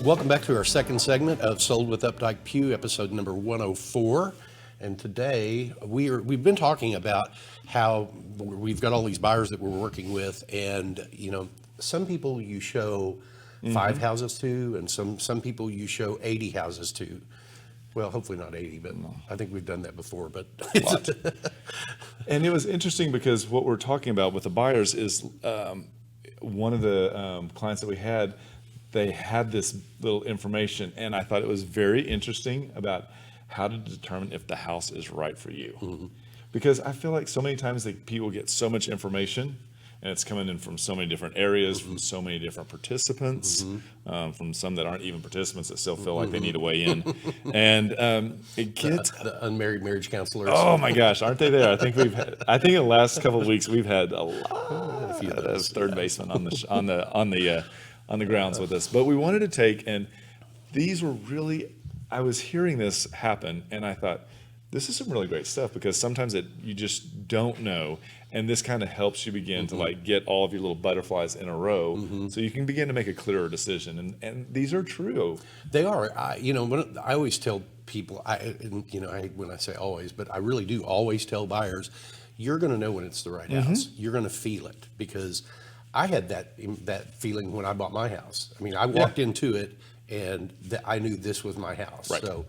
Welcome back to our second segment of Sold with Updike Pugh, episode number 104. And today we've been talking about how we've got all these buyers that we're working with, and some people you show 5 houses to, and some people you show 80 houses to. Well, hopefully not 80, but I think we've done that before. But and it was interesting because what we're talking about with the buyers is one of the clients that we had. They had this little information, and I thought it was very interesting about how to determine if the house is right for you. Mm-hmm. Because I feel like so many times that people get so much information, and it's coming in from so many different areas, from so many different participants, from some that aren't even participants that still feel like they need to weigh in. And it gets the unmarried marriage counselors. Oh my gosh, aren't they there? I think in the last couple of weeks we've had a lot of third baseman on the grounds with us. But we wanted to take, and these were really, I was hearing this happen, and I thought, this is some really great stuff, because sometimes you just don't know, and this kind of helps you begin to get all of your little butterflies in a row, so you can begin to make a clearer decision. And these are true. They are. When I always tell people, when I say always, but I really do always tell buyers, you're going to know when it's the right house. You're going to feel it, because I had that feeling when I bought my house. I mean, I walked into it and I knew this was my house. Right. So,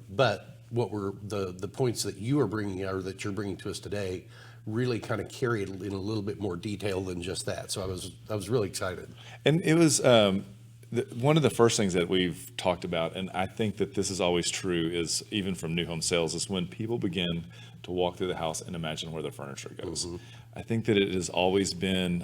but what were the points that you are bringing, or that you're bringing to us today, really kind of carried in a little bit more detail than just that. So I was really excited. And it was one of the first things that we've talked about, and I think that this is always true, is even from new home sales, is when people begin to walk through the house and imagine where their furniture goes. I think that it has always been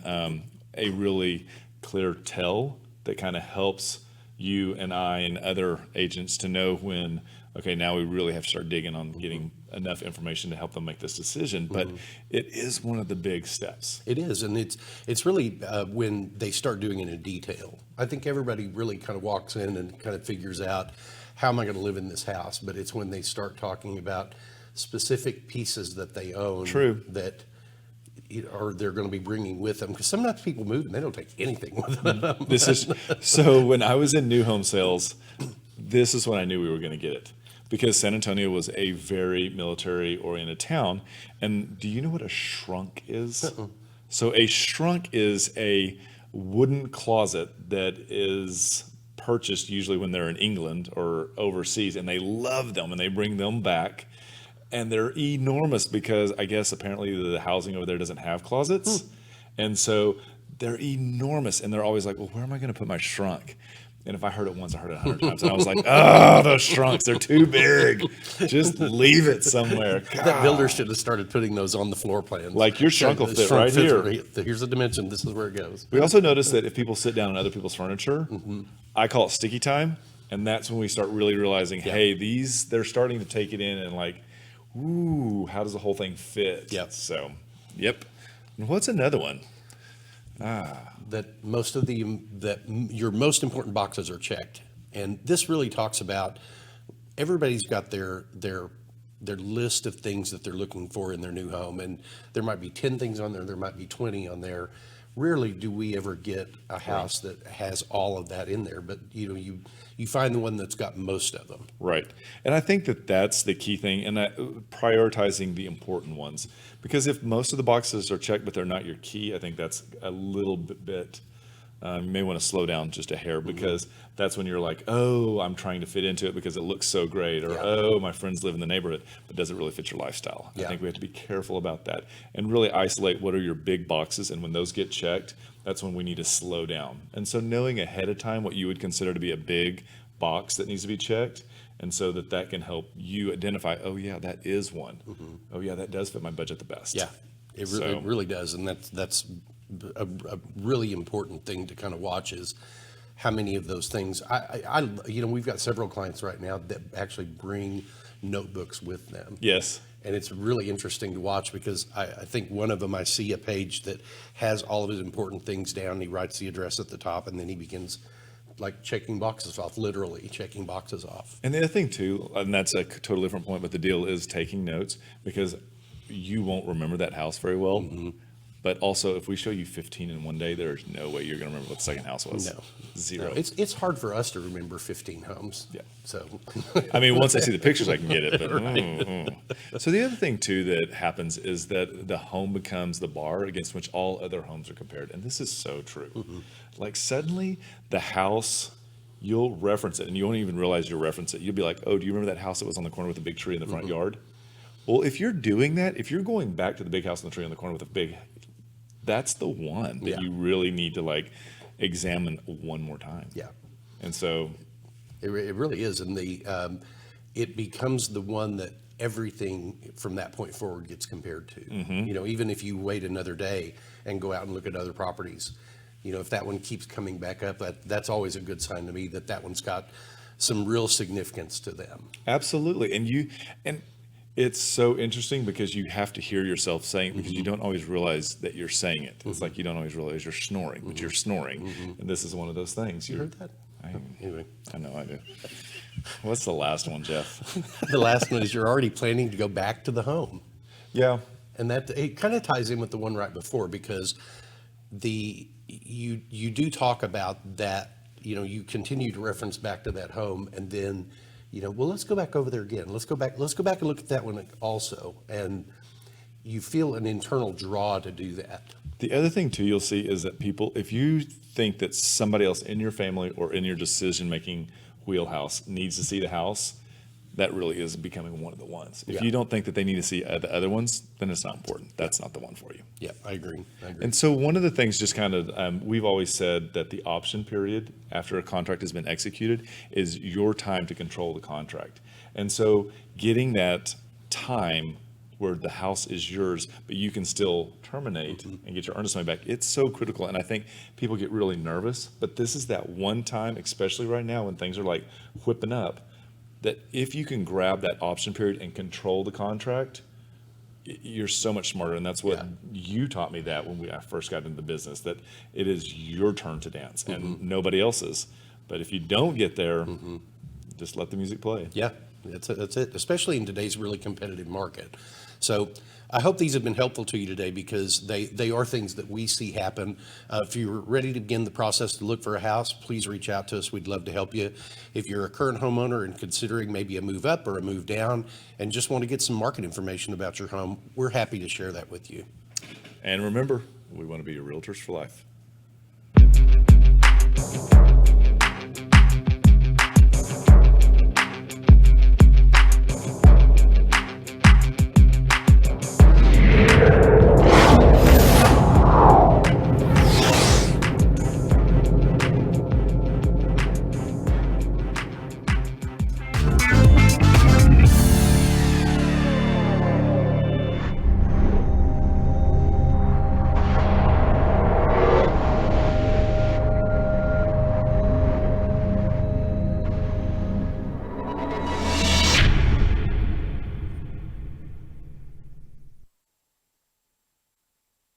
a really clear tell that kind of helps you and I and other agents to know when, okay, now we really have to start digging on getting enough information to help them make this decision. But it is one of the big steps. It is, and it's really when they start doing it in detail. I think everybody really kind of walks in and kind of figures out, how am I going to live in this house? But it's when they start talking about specific pieces that they own. True. That or they're going to be bringing with them, because sometimes people move and they don't take anything with them. So when I was in new home sales, this is when I knew we were going to get it, because San Antonio was a very military oriented town. And do you know what a shrunk is? So a shrunk is a wooden closet that is purchased usually when they're in England or overseas, and they love them and they bring them back. And they're enormous, because I guess apparently the housing over there doesn't have closets. And so they're enormous. And they're always like, well, where am I going to put my shrunk? And if I heard it once, I heard it 100 times. And I was like, oh, those shrunks, they're too big. Just leave it somewhere. That builder should have started putting those on the floor plans. Like, your shrunk will fit right here. Here's the dimension. This is where it goes. We also noticed that if people sit down on other people's furniture, I call it sticky time. And that's when we start really realizing, hey, they're starting to take it in and like, ooh, how does the whole thing fit? Yep. So, yep. And what's another one? That your most important boxes are checked. And this really talks about, everybody's got their list of things that they're looking for in their new home. And there might be 10 things on there. There might be 20 on there. Rarely do we ever get a house that has all of that in there, but you find the one that's got most of them. Right. And I think that that's the key thing, and prioritizing the important ones. Because if most of the boxes are checked but they're not your key, I think that's a little bit you may want to slow down just a hair, because that's when you're like, oh, I'm trying to fit into it because it looks so great, or oh, my friends live in the neighborhood, but does it really fit your lifestyle? I think we have to be careful about that and really isolate what are your big boxes, and when those get checked, that's when we need to slow down. And so knowing ahead of time what you would consider to be a big box that needs to be checked, and so that can help you identify, oh yeah, that is one. Oh yeah, that does fit my budget the best. Yeah, it really does, and that's a really important thing to kind of watch, is how many of those things. We've got several clients right now that actually bring notebooks with them. Yes. And it's really interesting to watch, because I think one of them, I see a page that has all of his important things down. He writes the address at the top, and then he begins like checking boxes off, literally checking boxes off. And the other thing too, and that's a totally different point, but the deal is taking notes, because you won't remember that house very well. But also, if we show you 15 in one day, there's no way you're going to remember what the second house was. No. Zero. It's hard for us to remember 15 homes. Yeah. So, I mean, once I see the pictures, I can get it. But, So the other thing, too, that happens is that the home becomes the bar against which all other homes are compared. And this is so true. Like, suddenly, the house, you'll reference it, and you won't even realize you'll reference it. You'll be like, oh, do you remember that house that was on the corner with the big tree in the front yard? Well, if you're doing that, if you're going back to the big house in the tree on the corner with a big, that's the one that you really need to like examine one more time. yeah. And so It really is, and it becomes the one that everything from that point forward gets compared to. You know, even if you wait another day and go out and look at other properties, you know, if that one keeps coming back up, that's always a good sign to me that one's got some real significance to them. absolutely. And it's so interesting because you have to hear yourself saying it because you don't always realize that you're saying it. It's like you don't always realize you're snoring, but you're snoring. And this is one of those things. You heard that? Anyway, I know I do. What's the last one, Jeff? the last one is you're already planning to go back to the home. Yeah. And that it kind of ties in with the one right before because you do talk about that, you know, you continue to reference back to that home and then, you know, well, let's go back over there again. Let's go back and look at that one also. And you feel an internal draw to do that. The other thing too you'll see is that people, if you think that somebody else in your family or in your decision-making wheelhouse needs to see the house, that really is becoming one of the ones. If you don't think that they need to see the other ones, then it's not important. That's not the one for you. Yeah, I agree. And so one of the things just kind of, we've always said that the option period after a contract has been executed is your time to control the contract. And so getting that time where the house is yours, but you can still terminate and get your earnest money back, it's so critical. And I think people get really nervous, but this is that one time, especially right now when things are like whipping up, that if you can grab that option period and control the contract, you're so much smarter. And that's what you taught me that when I first got into the business, that it is your turn to dance and nobody else's. But if you don't get there, just let the music play. Yeah, that's it, especially in today's really competitive market. So I hope these have been helpful to you today because they are things that we see happen. If you're ready to begin the process to look for a house, please reach out to us. We'd love to help you. If you're a current homeowner and considering maybe a move up or a move down and just want to get some market information about your home, we're happy to share that with you. And remember, we want to be your realtors for life.